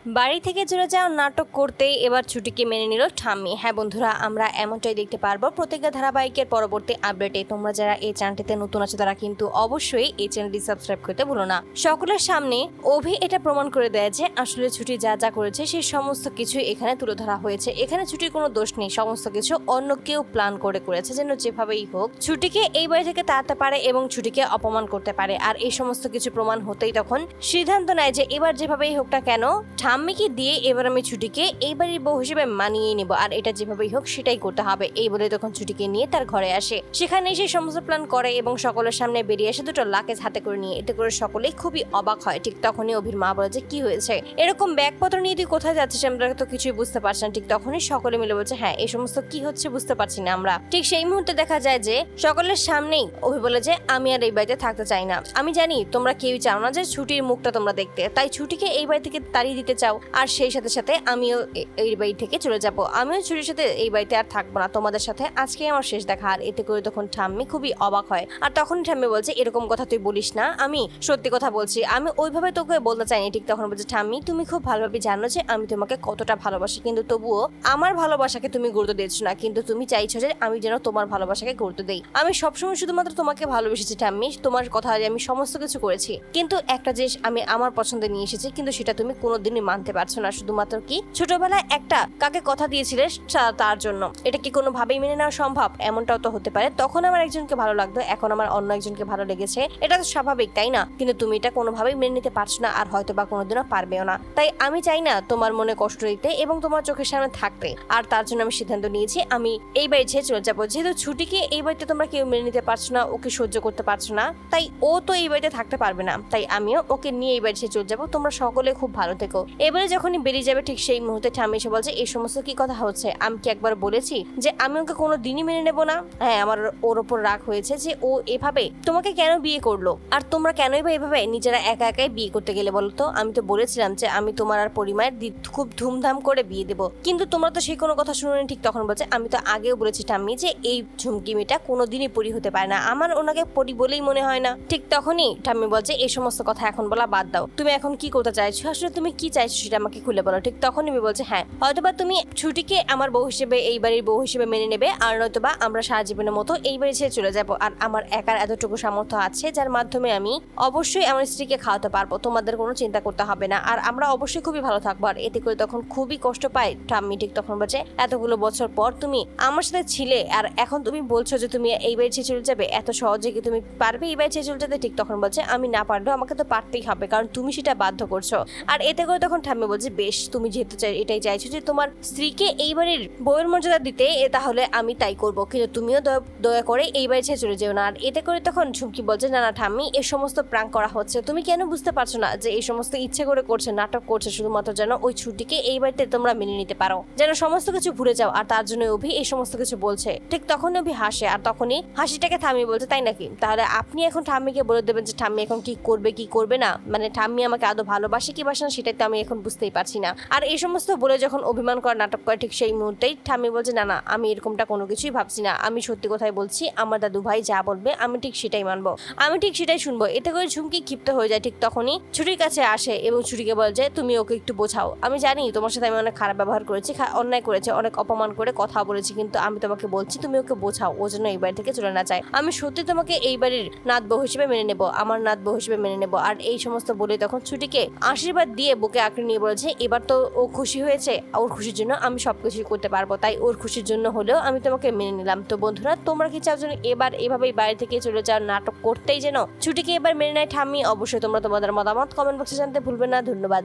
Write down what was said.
বাড়ি থেকে চলে যাওয়ার নাটক করতেই এবার ছুটিকে মেনে নিল ঠাম্মি। হ্যাঁ বন্ধুরা, আমরা এমনটাই দেখতে পারবো প্রত্যেকটা ধারাবাহিকের পরবর্তী আপডেটে। তোমরা যারা এই চ্যানেলটিতে নতুন আছো তারা কিন্তু অবশ্যই এই চ্যানেলটি সাবস্ক্রাইব করতে ভুলো না। সকলের সামনে অভি এটা প্রমাণ করে দেয় যে আসলে ছুটি যা যা করেছে সেই সমস্ত কিছু এখানে তুলে ধরা হয়েছে। এখানে ছুটির কোনো দোষ নেই, সমস্ত কিছু অন্য কেউ প্ল্যান করে করেছে যেন যেভাবেই হোক ছুটিকে এই বাড়ি থেকে তাড়াতে পারে এবং ছুটিকে অপমান করতে পারে। আর এই সমস্ত কিছু প্রমাণ হতেই তখন সিদ্ধান্ত নেয় যে এবার যেভাবেই হোক না কেন ঠাম্মিকে দিয়ে এবার আমি ছুটিকে এই বাড়ির বউ হিসেবে মানিয়ে নিব, আর এটা যেভাবেই হোক সেটাই করতে হবে। এই বলে তখন ছুটিকে নিয়ে তার ঘরে আসে। সেখানে এসে সমস্ত প্ল্যান করে এবং সকলের সামনে বেরিয়ে আসে দুটো লাকেজ হাতে করে নিয়ে। এতে করে সকলেই খুবই অবাক হয়। ঠিক তখনই অভির মা বলে যে কি হয়েছে, এরকম ব্যাগপত্র নিয়ে তুই কোথায় যাচ্ছিস, আমরা তো কিছুই বুঝতে পারছি না। ঠিক তখনই সকলে মিলে বলছে হ্যাঁ এই সমস্ত কি হচ্ছে বুঝতে পারছি না আমরা। ঠিক সেই মুহূর্তে দেখা যায় যে সকলের সামনেই অভি বলে যে আমি আর এই বাড়িতে থাকতে চাই না। আমি জানি তোমরা কেউই চাও না যে ছুটির মুখটা তোমরা দেখতে, তাই ছুটিকে এই বাড়ি থেকে তাড়িয়ে দিতে চাও। আর সেই সাথে সাথে আমিও এই বাড়ি থেকে চলে যাব। আমিও ছুটির সাথে এই বাড়িতে আর থাকবো না, তোমাদের সাথে আজকে আমার শেষ দেখা। আর এতে করে তখন ঠাম্মি খুবই অবাক হয়। আর তখন ঠাম্মি বলছে এরকম কথা তুই বলিস না, আমি সত্যি কথা বলছি, আমি ওইভাবে তোকে বলতে চাইনি। ঠিক তখন বলছে ঠাম্মি তুমি খুব ভালোভাবে জানো যে আমি তোমাকে কতটা ভালোবাসি, কিন্তু তবুও আমার ভালোবাসাকে তুমি গুরুত্ব দিচ্ছ না, কিন্তু তুমি চাইছো যে আমি যেন তোমার ভালোবাসাকে গুরুত্ব দেই। আমি সবসময় শুধুমাত্র তোমাকে ভালোবেসেছি ঠাম্মি, তোমার কথা আমি সমস্ত কিছু করেছি, কিন্তু একটা জিনিস আমি আমার পছন্দে নিয়ে এসেছি, কিন্তু সেটা তুমি কোনোদিনই মানতে পারছো না। শুধুমাত্র কি ছোটবেলায় একটা কাকে কথা দিয়েছিলে তার জন্য, এটা কি কোনোভাবেই মেনে নেওয়া সম্ভব? এমনটাও তো হতে পারে তখন আমার একজনকে ভালো লাগতো, এখন আমার অন্য একজনকে ভালো লেগেছে, এটা তো স্বাভাবিক তাই না? কিন্তু তুমি এটা কোনোভাবেই মেনে নিতে পারছো না, আর হয়তো বা কোনোদিনও পারবেও না। তাই আমি চাই না তোমার মনে কষ্ট দিতে এবং তোমার চোখের সামনে থাকতে। আর তার জন্য আমি সিদ্ধান্ত নিয়েছি আমি এই বাড়ি ছেড়ে চলে যাবো। যেহেতু ছুটিকে এই বাড়িতে তোমরা কেউ মেনে নিতে পারছো না, ওকে সহ্য করতে পারছো না, তাই ও তো এই বাড়িতে থাকতে পারবে না, তাই আমিও ওকে নিয়ে এই বাড়ি ছেড়ে চলে যাবো। তোমরা সকলে খুব ভালো থেকো। এবারে যখনই বেরিয়ে যাবে ঠিক সেই মুহূর্তে ঠাম্মি এসে বলছে এই সমস্ত কি কথা হচ্ছে? আমি কি একবার বলেছি যে আমি ওকে কোনো দিনই মেনে নেবো না? হ্যাঁ আমার ওর ওপর রাগ হয়েছে যে ও এভাবে তোমাকে কেন বিয়ে করলো, আর তোমরা কেনই বা এভাবে নিজেরা একা একাই বিয়ে করতে গেলে বলো তো? আমি তো বলেছিলাম যে আমি তোমার আর পরিমায়ের খুব ধুমধাম করে বিয়ে দেবো, কিন্তু তোমরা তো সেই কোনো কথা শুনোনি। ঠিক তখন বলছে আমি তো আগেও বলেছি ঠাম্মি যে এই ঝুমকি মেয়েটা কোনোদিনই পরি হতে পারে না, আমার ওনাকে পরি বলেই মনে হয় না। ঠিক তখনই ঠাম্মি বলছে এই সমস্ত কথা এখন বলা বাদ দাও, তুমি এখন কি করতে চাইছো, আসলে তুমি কি চাইছো সেটা আমাকে খুলে বলো। ঠিক তখনই আমি বলছে হ্যাঁ হয়তোবা তুমি ছুটিকে আমার বউ হিসেবে এই বাড়ির বউ হিসেবে মেনে নেবে, আর নয়তোবা আমরা সারা জীবনের মতো এই বাড়ি ছেড়ে চলে যাবো। আর আমার একার এতটুকু সামর্থ্য আছে যার মাধ্যমে আমি অবশ্যই আমার স্ত্রীকে খাওয়াতে পারবো, তোমাদের কোনো চিন্তা করতে হবে না, আর আমরা অবশ্যই খুবই ভালো থাকবো। আর এতে করে তখন খুবই কষ্ট পায় ঠাম্মি। ঠিক তখন বলছে এতগুলো বছর পর তুমি আমার সাথে ছিলে, আর এখন তুমি বলছো যে তুমি এই বাড়ি ছেড়ে চলে যাবে, এত সহজে কি তুমি পারবে এই বাড়ি ছেড়ে চলে যেতে? ঠিক তখন বলছে আমি না পারলেও আমাকে তো পারতেই হবে, কারণ তুমি সেটা বাধ্য করছো। আর এতে করে তখন ঠাম্মি বলছে বেশ, তুমি যেহেতু এটাই চাইছো যে তোমার স্ত্রীকে এই বাড়ির বউয়ের মর্যাদা দিতে, তাহলে আমি তাই করবো, কিন্তু তুমিও দয়া করে এই বাড়ি ছেড়ে চলে যেও না। আর এতে করে তখন ঝুমকি বলছে না না ঠাম্মি, এই সমস্ত প্রাঙ্ক করা হচ্ছে, তুমি কেন বুঝতে পারছো না যে এই সমস্ত ইচ্ছে করে করছে, নাটক করছে শুধুমাত্র যেন ওই ছুটিকে এই বাড়িতে তোমরা মেনে নিতে পারো, যেন সমস্ত কিছু ভুলে যাও। আর তার জন্য অভি এই সমস্ত কিছু বলছে। ঠিক তখনই অভি হাসে, আর তখনই হাসিটাকে থামিয়ে বলছে তাই নাকি, তাহলে আপনি এখন ঠাম্মিকে বলে দেবেন যে ঠাম্মি এখন কি করবে কি করবে না, মানে ঠাম্মি আমাকে আদৌ ভালোবাসে কি বাসে না সেটাই তো আমি এখন বুঝতেই পারছি না। আর এই সমস্ত বলে যখন অভিমান করার নাটক করে ঠিক সেই মুহূর্তেই ঠাম্মি বলছে না না আমি এরকমটা কোনো কিছুই ভাবছি না, আমি সত্যি কথাই বলছি, আমার দাদু ভাই যা বলবে আমি ঠিক সেটাই মানবো, আমি ঠিক সেটাই শুনবো। এতে করে ঝুমকি ক্ষিপ্ত হয়ে যায়। ঠিক তখনই ছুটির কাছে আসে এবং ছুটিকে বলে যে তুমি ওকে একটু বোঝাও, আমি জানি তোমার সাথে আমি অনেক খারাপ ব্যবহার করেছি, অন্যায় করেছি, অনেক অপমান করে কথা বলেছি, কিন্তু আমি তোমাকে বলছি তুমি ওকে বোঝাও, ও যেন এই বাড়ি থেকে চলে না যায়। আমি সত্যি তোমাকে এই বাড়ির নাত বউ হিসেবে মেনে নেবো, আমার নাত বউ হিসেবে মেনে নেবো। আর এই সমস্ত বলে তখন ছুটিকে আশীর্বাদ দিয়ে বুকে আঁকড়ে নিয়ে বলেছে এবার তো ও খুশি হয়েছে, ওর খুশির জন্য আমি সবকিছু করতে পারবো, তাই ওর খুশির জন্য হলেও আমি তোমাকে মেনে নিলাম। তো বন্ধুরা তোমরা কি চাও যেন এবার এভাবেই বাড়ি থেকে চলে যাওয়ার নাটক করতেই যেন ছুটিকে এবার মেনে নেয় ঠাম্মি? অবশ্যই তোমরা তোমাদের মতামত কমেন্ট বক্সে জানতে ভুলবে না। ধন্যবাদ।